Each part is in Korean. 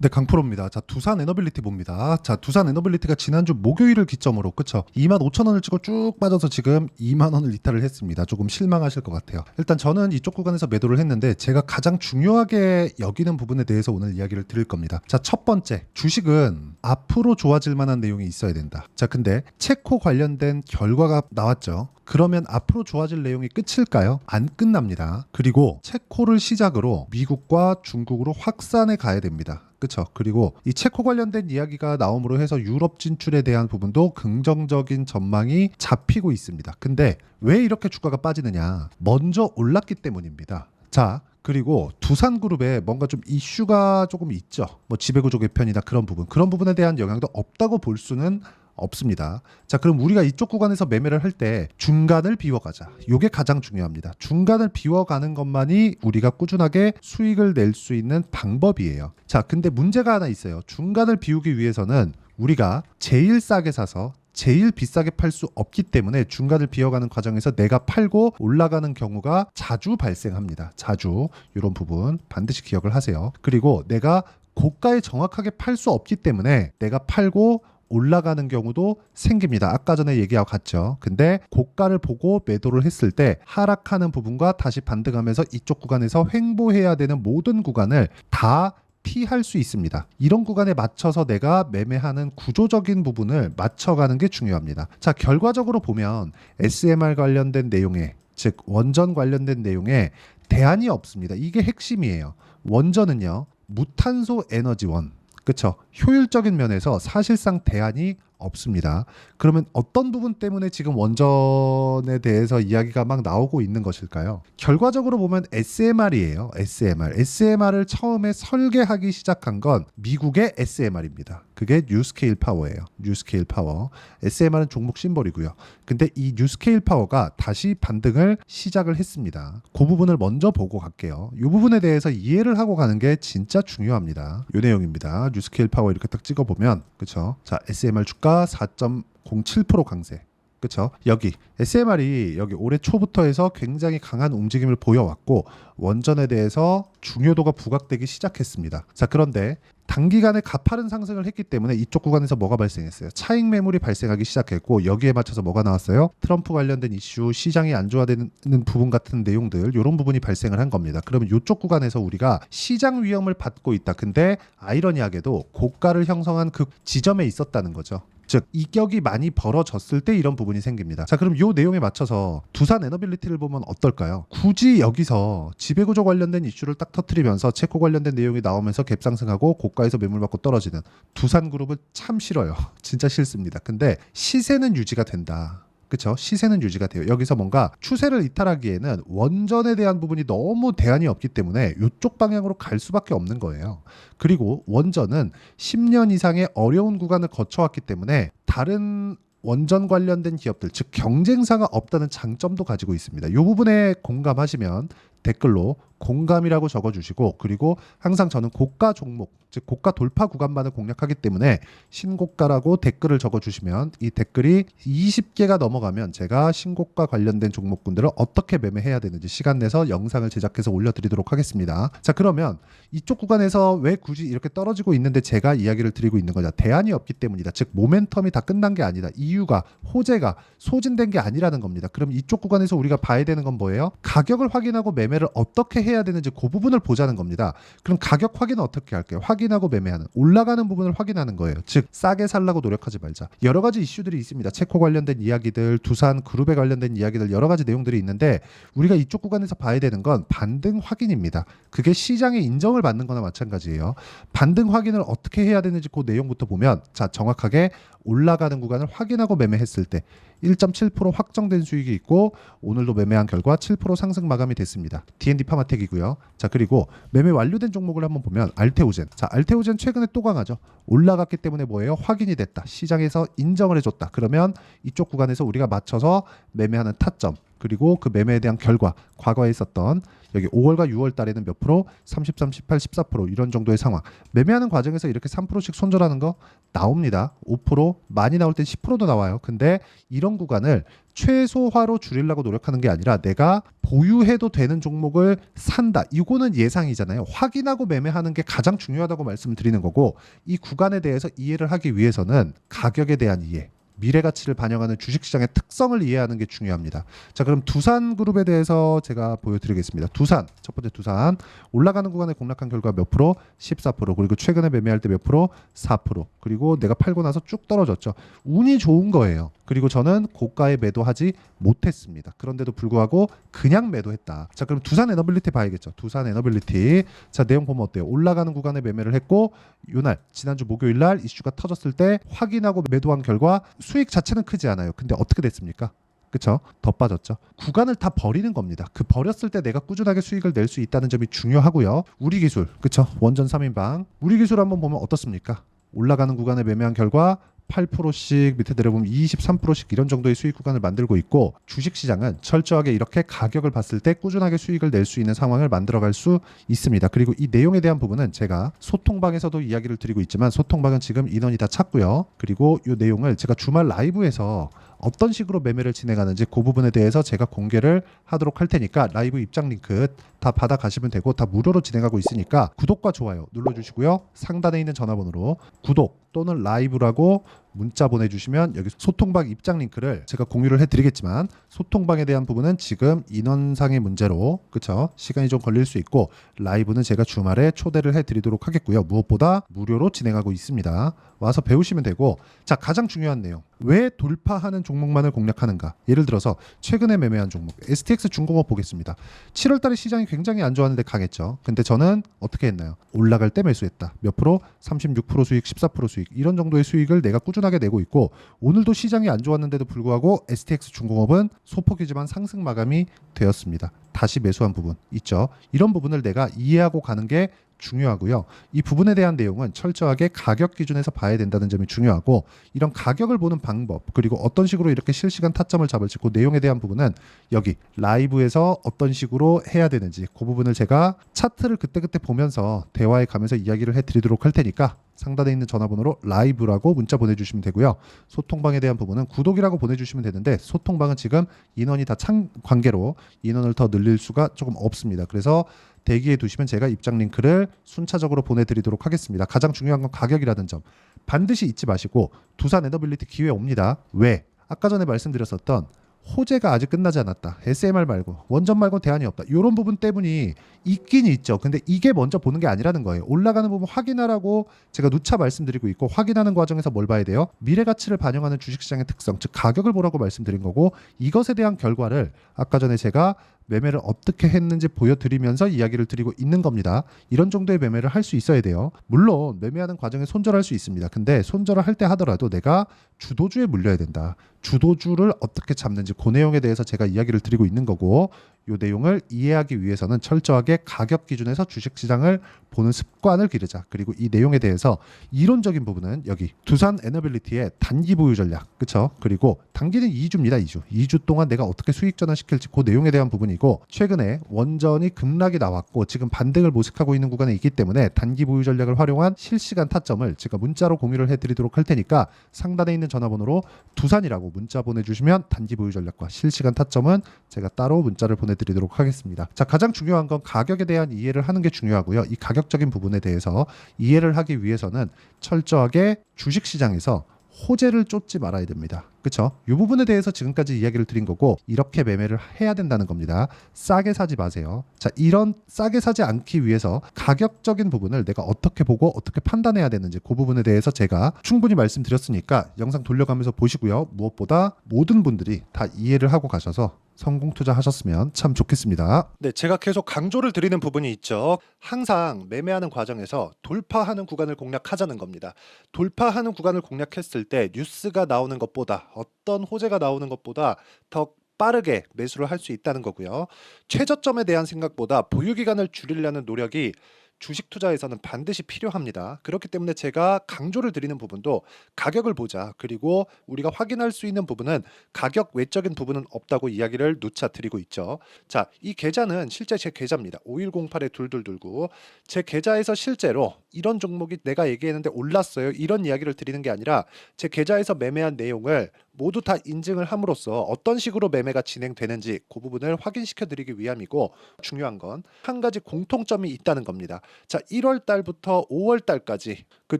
네, 강프로입니다. 자, 두산 에너빌리티 봅니다. 자, 두산 에너빌리티가 지난주 목요일을 기점으로 그쵸? 25,000원을 찍고 쭉 빠져서 지금 2만 원을 이탈을 했습니다. 조금 실망하실 것 같아요. 일단 저는 이쪽 구간에서 매도를 했는데 제가 가장 중요하게 여기는 부분에 대해서 오늘 이야기를 드릴 겁니다. 자, 첫 번째, 주식은 앞으로 좋아질 만한 내용이 있어야 된다. 자, 근데 체코 관련된 결과가 나왔죠. 그러면 앞으로 좋아질 내용이 끝일까요? 안 끝납니다. 그리고 체코를 시작으로 미국과 중국으로 확산해 가야 됩니다. 그렇죠. 그리고 이 체코 관련된 이야기가 나옴으로 해서 유럽 진출에 대한 부분도 긍정적인 전망이 잡히고 있습니다. 근데 왜 이렇게 주가가 빠지느냐? 먼저 올랐기 때문입니다. 자, 그리고 두산그룹에 뭔가 좀 이슈가 조금 있죠. 뭐 지배구조 개편이나 그런 부분에 대한 영향도 없다고 볼 수는 없습니다. 자, 그럼 우리가 이쪽 구간에서 매매를 할 때 중간을 비워가자. 이게 가장 중요합니다. 중간을 비워가는 것만이 우리가 꾸준하게 수익을 낼 수 있는 방법이에요. 자, 근데 문제가 하나 있어요. 중간을 비우기 위해서는 우리가 제일 싸게 사서 제일 비싸게 팔 수 없기 때문에 중간을 비워가는 과정에서 내가 팔고 올라가는 경우가 자주 발생합니다. 자주. 이런 부분 반드시 기억을 하세요. 그리고 내가 고가에 정확하게 팔 수 없기 때문에 내가 팔고 올라가는 경우도 생깁니다. 아까 전에 얘기하고 같죠. 근데 고가를 보고 매도를 했을 때 하락하는 부분과 다시 반등하면서 이쪽 구간에서 횡보해야 되는 모든 구간을 다 피할 수 있습니다. 이런 구간에 맞춰서 내가 매매하는 구조적인 부분을 맞춰가는 게 중요합니다. 자, 결과적으로 보면 SMR 관련된 내용에, 즉 원전 관련된 내용에 대안이 없습니다. 이게 핵심이에요. 원전은요, 무탄소 에너지원, 그렇죠. 효율적인 면에서 사실상 대안이 없습니다. 그러면 어떤 부분 때문에 지금 원전에 대해서 이야기가 막 나오고 있는 것일까요? 결과적으로 보면 SMR이에요. SMR을 처음에 설계하기 시작한 건 미국의 SMR입니다. 그게 뉴스케일 파워예요. 뉴스케일 파워. SMR은 종목 심볼이고요. 근데 이 뉴스케일 파워가 다시 반등을 시작을 했습니다. 그 부분을 먼저 보고 갈게요. 이 부분에 대해서 이해를 하고 가는 게 진짜 중요합니다. 이 내용입니다. 뉴스케일 파워 이렇게 딱 찍어보면, 그쵸? 자, SMR 주가 4.07% 강세. 그쵸? 여기 SMR이 여기 올해 초부터 해서 굉장히 강한 움직임을 보여왔고 원전에 대해서 중요도가 부각되기 시작했습니다. 자, 그런데 단기간에 가파른 상승을 했기 때문에 이쪽 구간에서 뭐가 발생했어요? 차익 매물이 발생하기 시작했고 여기에 맞춰서 뭐가 나왔어요? 트럼프 관련된 이슈, 시장이 안 좋아지는 부분 같은 내용들, 이런 부분이 발생을 한 겁니다. 그러면 이쪽 구간에서 우리가 시장 위험을 받고 있다. 근데 아이러니하게도 고가를 형성한 그 지점에 있었다는 거죠. 즉 이격이 많이 벌어졌을 때 이런 부분이 생깁니다. 자, 그럼 이 내용에 맞춰서 두산 에너빌리티를 보면 어떨까요? 굳이 여기서 지배구조 관련된 이슈를 딱 터뜨리면서 체코 관련된 내용이 나오면서 갭상승하고 고가에서 매물받고 떨어지는 두산그룹을 참 싫어요. 진짜 싫습니다. 근데 시세는 유지가 된다. 그렇죠? 시세는 유지가 돼요. 여기서 뭔가 추세를 이탈하기에는 원전에 대한 부분이 너무 대안이 없기 때문에 이쪽 방향으로 갈 수밖에 없는 거예요. 그리고 원전은 10년 이상의 어려운 구간을 거쳐왔기 때문에 다른 원전 관련된 기업들, 즉 경쟁사가 없다는 장점도 가지고 있습니다. 이 부분에 공감하시면 댓글로 공감이라고 적어주시고, 그리고 항상 저는 고가 종목, 즉 고가 돌파 구간만을 공략하기 때문에 신고가라고 댓글을 적어주시면 이 댓글이 20개가 넘어가면 제가 신고가 관련된 종목군들을 어떻게 매매해야 되는지 시간 내서 영상을 제작해서 올려드리도록 하겠습니다. 자, 그러면 이쪽 구간에서 왜 굳이 이렇게 떨어지고 있는데 제가 이야기를 드리고 있는 거냐? 대안이 없기 때문이다. 즉 모멘텀이 다 끝난 게 아니다. 이유가, 호재가 소진된 게 아니라는 겁니다. 그럼 이쪽 구간에서 우리가 봐야 되는 건 뭐예요? 가격을 확인하고 매매를 어떻게 해야 되는지 그 부분을 보자는 겁니다. 그럼 가격 확인은 어떻게 할게요? 확인하고 매매하는, 올라가는 부분을 확인하는 거예요. 즉 싸게 살라고 노력하지 말자. 여러 가지 이슈들이 있습니다. 체코 관련된 이야기들, 두산 그룹에 관련된 이야기들, 여러 가지 내용들이 있는데 우리가 이쪽 구간에서 봐야 되는 건 반등 확인입니다. 그게 시장의 인정을 받는 거나 마찬가지예요. 반등 확인을 어떻게 해야 되는지 그 내용부터 보면, 자, 정확하게 올라가는 구간을 확인하고 매매했을 때 1.7% 확정된 수익이 있고 오늘도 매매한 결과 7% 상승 마감이 됐습니다. D&D 파마텍이고요. 자, 그리고 매매 완료된 종목을 한번 보면 알테오젠. 자, 알테오젠 최근에 또 강하죠. 올라갔기 때문에 뭐예요? 확인이 됐다. 시장에서 인정을 해줬다. 그러면 이쪽 구간에서 우리가 맞춰서 매매하는 타점, 그리고 그 매매에 대한 결과, 과거에 있었던 여기 5월과 6월 달에는 몇 프로? 33, 18, 14% 이런 정도의 상황. 매매하는 과정에서 이렇게 3%씩 손절하는 거 나옵니다. 5%, 많이 나올 땐 10%도 나와요. 근데 이런 구간을 최소화로 줄이려고 노력하는 게 아니라 내가 보유해도 되는 종목을 산다. 이거는 예상이잖아요. 확인하고 매매하는 게 가장 중요하다고 말씀을 드리는 거고, 이 구간에 대해서 이해를 하기 위해서는 가격에 대한 이해, 미래 가치를 반영하는 주식시장의 특성을 이해하는 게 중요합니다. 자, 그럼 두산그룹에 대해서 제가 보여드리겠습니다. 두산, 첫 번째 두산. 올라가는 구간에 공략한 결과 몇 프로? 14%. 그리고 최근에 매매할 때 몇 프로? 4%. 그리고 내가 팔고 나서 쭉 떨어졌죠. 운이 좋은 거예요. 그리고 저는 고가에 매도하지 못했습니다. 그런데도 불구하고 그냥 매도했다. 자, 그럼 두산 에너빌리티 봐야겠죠. 두산 에너빌리티. 자, 내용 보면 어때요? 올라가는 구간에 매매를 했고, 요날 지난주 목요일 날 이슈가 터졌을 때 확인하고 매도한 결과 수익 자체는 크지 않아요. 근데 어떻게 됐습니까? 그쵸? 더 빠졌죠. 구간을 다 버리는 겁니다. 그 버렸을 때 내가 꾸준하게 수익을 낼 수 있다는 점이 중요하고요. 우리 기술, 그쵸? 원전 3인방. 우리 기술 한번 보면 어떻습니까? 올라가는 구간에 매매한 결과 8%씩 밑에 내려보면 23%씩 이런 정도의 수익 구간을 만들고 있고, 주식시장은 철저하게 이렇게 가격을 봤을 때 꾸준하게 수익을 낼 수 있는 상황을 만들어갈 수 있습니다. 그리고 이 내용에 대한 부분은 제가 소통방에서도 이야기를 드리고 있지만, 소통방은 지금 인원이 다 찼고요. 그리고 이 내용을 제가 주말 라이브에서 어떤 식으로 매매를 진행하는지 그 부분에 대해서 제가 공개를 하도록 할 테니까 라이브 입장 링크 다 받아가시면 되고, 다 무료로 진행하고 있으니까 구독과 좋아요 눌러주시고요. 상단에 있는 전화번호로 구독 또는 라이브라고 문자 보내주시면 여기 소통방 입장 링크를 제가 공유를 해드리겠지만, 소통방에 대한 부분은 지금 인원상의 문제로 그쵸? 시간이 좀 걸릴 수 있고, 라이브는 제가 주말에 초대를 해드리도록 하겠고요. 무엇보다 무료로 진행하고 있습니다. 와서 배우시면 되고, 자, 가장 중요한 내용, 왜 돌파하는 종목만을 공략하는가. 예를 들어서 최근에 매매한 종목 STX 중공업 보겠습니다. 7월달에 시장이 굉장히 안 좋았는데 강했죠. 근데 저는 어떻게 했나요? 올라갈 때 매수했다. 몇 프로? 36% 수익, 14% 수익, 이런 정도의 수익을 내가 꾸준하게 내고 있고, 오늘도 시장이 안 좋았는데도 불구하고 STX 중공업은 소폭이지만 상승 마감이 되었습니다. 다시 매수한 부분 있죠. 이런 부분을 내가 이해하고 가는 게 중요하고요. 이 부분에 대한 내용은 철저하게 가격 기준에서 봐야 된다는 점이 중요하고, 이런 가격을 보는 방법, 그리고 어떤 식으로 이렇게 실시간 타점을 잡을지 그 내용에 대한 부분은 여기 라이브에서 어떤 식으로 해야 되는지 그 부분을 제가 차트를 그때그때 보면서 대화해 가면서 이야기를 해드리도록 할 테니까 상단에 있는 전화번호로 라이브라고 문자 보내주시면 되고요. 소통방에 대한 부분은 구독이라고 보내주시면 되는데, 소통방은 지금 인원이 다 찬 관계로 인원을 더 늘릴 수가 조금 없습니다. 그래서 대기해 두시면 제가 입장 링크를 순차적으로 보내드리도록 하겠습니다. 가장 중요한 건 가격이라는 점 반드시 잊지 마시고, 두산 에너빌리티 기회 옵니다. 왜? 아까 전에 말씀드렸었던 호재가 아직 끝나지 않았다. SMR 말고 원전 말고 대안이 없다. 이런 부분 때문이 있긴 있죠. 근데 이게 먼저 보는 게 아니라는 거예요. 올라가는 부분 확인하라고 제가 누차 말씀드리고 있고, 확인하는 과정에서 뭘 봐야 돼요? 미래 가치를 반영하는 주식시장의 특성, 즉 가격을 보라고 말씀드린 거고, 이것에 대한 결과를 아까 전에 제가 매매를 어떻게 했는지 보여드리면서 이야기를 드리고 있는 겁니다. 이런 정도의 매매를 할 수 있어야 돼요. 물론 매매하는 과정에 손절할 수 있습니다. 근데 손절을 할 때 하더라도 내가 주도주에 물려야 된다. 주도주를 어떻게 잡는지 그 내용에 대해서 제가 이야기를 드리고 있는 거고, 이 내용을 이해하기 위해서는 철저하게 가격 기준에서 주식시장을 보는 습관을 기르자. 그리고 이 내용에 대해서 이론적인 부분은 여기 두산 에너빌리티의 단기 보유 전략, 그쵸? 그리고 단기는 2주입니다. 2주 동안 내가 어떻게 수익 전환시킬지 그 내용에 대한 부분이고, 최근에 원전이 급락이 나왔고 지금 반등을 모색하고 있는 구간에 있기 때문에 단기 보유 전략을 활용한 실시간 타점을 제가 문자로 공유를 해드리도록 할 테니까, 상단에 있는 전화번호로 두산이라고 문자 보내주시면 단기 보유 전략과 실시간 타점은 제가 따로 문자를 보내드리도록 하겠습니다. 자, 가장 중요한 건 가격에 대한 이해를 하는 게 중요하고요. 이 가격적인 부분에 대해서 이해를 하기 위해서는 철저하게 주식시장에서 호재를 쫓지 말아야 됩니다. 그렇죠? 이 부분에 대해서 지금까지 이야기를 드린 거고, 이렇게 매매를 해야 된다는 겁니다. 싸게 사지 마세요. 자, 이런 싸게 사지 않기 위해서 가격적인 부분을 내가 어떻게 보고 어떻게 판단해야 되는지 그 부분에 대해서 제가 충분히 말씀드렸으니까 영상 돌려가면서 보시고요. 무엇보다 모든 분들이 다 이해를 하고 가셔서 성공 투자하셨으면 참 좋겠습니다. 네, 제가 계속 강조를 드리는 부분이 있죠. 항상 매매하는 과정에서 돌파하는 구간을 공략하자는 겁니다. 돌파하는 구간을 공략했을 때 뉴스가 나오는 것보다, 어떤 호재가 나오는 것보다 더 빠르게 매수를 할 수 있다는 거고요. 최저점에 대한 생각보다 보유 기간을 줄이려는 노력이 주식 투자에서는 반드시 필요합니다. 그렇기 때문에 제가 강조를 드리는 부분도 가격을 보자. 그리고 우리가 확인할 수 있는 부분은 가격 외적인 부분은 없다고 이야기를 누차 드리고 있죠. 자, 이 계좌는 실제 제 계좌입니다. 5108-2229. 제 계좌에서 실제로 이런 종목이 내가 얘기했는데 올랐어요. 이런 이야기를 드리는 게 아니라 제 계좌에서 매매한 내용을 모두 다 인증을 함으로써 어떤 식으로 매매가 진행되는지 그 부분을 확인시켜 드리기 위함이고, 중요한 건 한 가지 공통점이 있다는 겁니다. 자, 1월 달부터 5월 달까지 그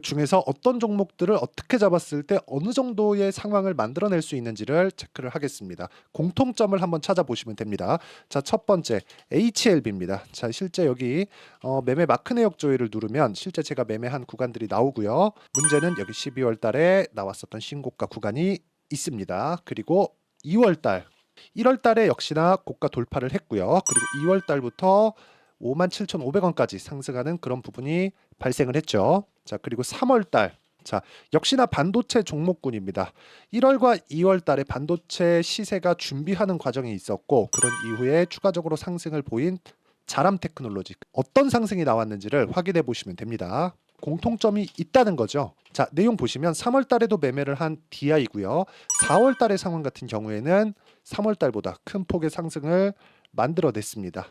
중에서 어떤 종목들을 어떻게 잡았을 때 어느 정도의 상황을 만들어낼 수 있는지를 체크를 하겠습니다. 공통점을 한번 찾아보시면 됩니다. 자, 첫 번째 HLB입니다. 자, 실제 여기 매매 마크 내역 조회를 누르면 실제 제가 매매한 구간들이 나오고요. 문제는 여기 12월 달에 나왔었던 신고가 구간이 있습니다. 그리고 2월 달, 1월 달에 역시나 고가 돌파를 했고요. 그리고 2월 달부터 57,500원까지 상승하는 그런 부분이 발생을 했죠. 자, 그리고 3월 달, 자, 역시나 반도체 종목군입니다. 1월과 2월 달에 반도체 시세가 준비하는 과정이 있었고, 그런 이후에 추가적으로 상승을 보인 자람 테크놀로지, 어떤 상승이 나왔는지를 확인해 보시면 됩니다. 공통점이 있다는 거죠. 자, 내용 보시면 3월 달에도 매매를 한 DI고요. 4월 달의 상황 같은 경우에는 3월 달보다 큰 폭의 상승을 만들어냈습니다.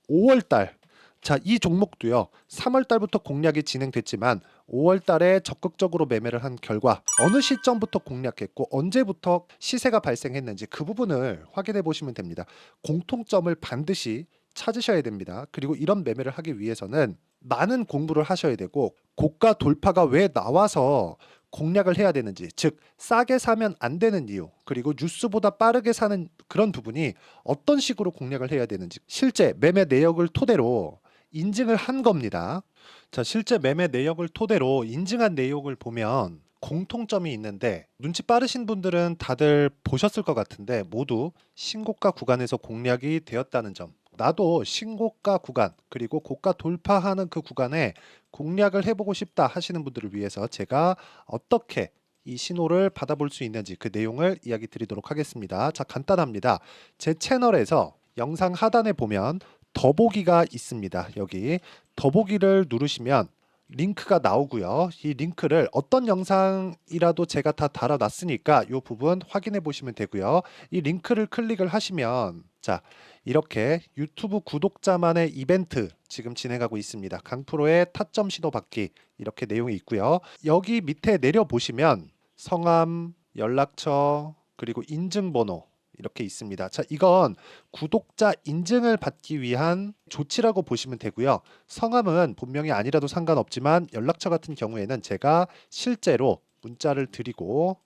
5월 달, 자, 이 종목도요. 3월 달부터 공략이 진행됐지만 5월 달에 적극적으로 매매를 한 결과 어느 시점부터 공략했고 언제부터 시세가 발생했는지 그 부분을 확인해 보시면 됩니다. 공통점을 반드시 찾으셔야 됩니다. 그리고 이런 매매를 하기 위해서는 많은 공부를 하셔야 되고, 고가 돌파가 왜 나와서 공략을 해야 되는지, 즉 싸게 사면 안 되는 이유, 그리고 뉴스보다 빠르게 사는 그런 부분이 어떤 식으로 공략을 해야 되는지 실제 매매 내역을 토대로 인증을 한 겁니다. 자, 실제 매매 내역을 토대로 인증한 내용을 보면 공통점이 있는데, 눈치 빠르신 분들은 다들 보셨을 것 같은데 모두 신고가 구간에서 공략이 되었다는 점, 나도 신고가 구간 그리고 고가 돌파하는 그 구간에 공략을 해보고 싶다 하시는 분들을 위해서 제가 어떻게 이 신호를 받아볼 수 있는지 그 내용을 이야기 드리도록 하겠습니다. 자, 간단합니다. 제 채널에서 영상 하단에 보면 더보기가 있습니다. 여기 더보기를 누르시면 링크가 나오고요. 이 링크를 어떤 영상이라도 제가 다 달아놨으니까 이 부분 확인해 보시면 되고요. 이 링크를 클릭을 하시면, 자, 이렇게 유튜브 구독자만의 이벤트 지금 진행하고 있습니다. 강프로의 타점 신호 받기, 이렇게 내용이 있고요. 여기 밑에 내려 보시면 성함, 연락처, 그리고 인증번호 이렇게 있습니다. 자, 이건 구독자 인증을 받기 위한 조치라고 보시면 되고요. 성함은 본명이 아니라도 상관없지만 연락처 같은 경우에는 제가 실제로 문자를 드리고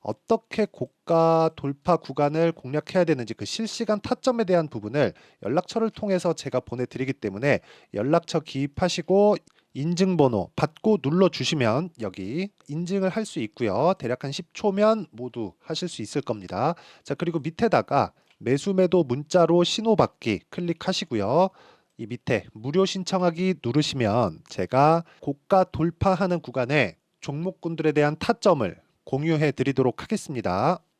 어떻게 고가 돌파 구간을 공략해야 되는지 그 실시간 타점에 대한 부분을 연락처를 통해서 제가 보내드리기 때문에 연락처 기입하시고 인증번호 받고 눌러주시면 여기 인증을 할 수 있고요. 대략 한 10초면 모두 하실 수 있을 겁니다. 자, 그리고 밑에다가 매수 매도 문자로 신호받기 클릭하시고요. 이 밑에 무료 신청하기 누르시면 제가 고가 돌파하는 구간에 종목군들에 대한 타점을 공유해 드리도록 하겠습니다.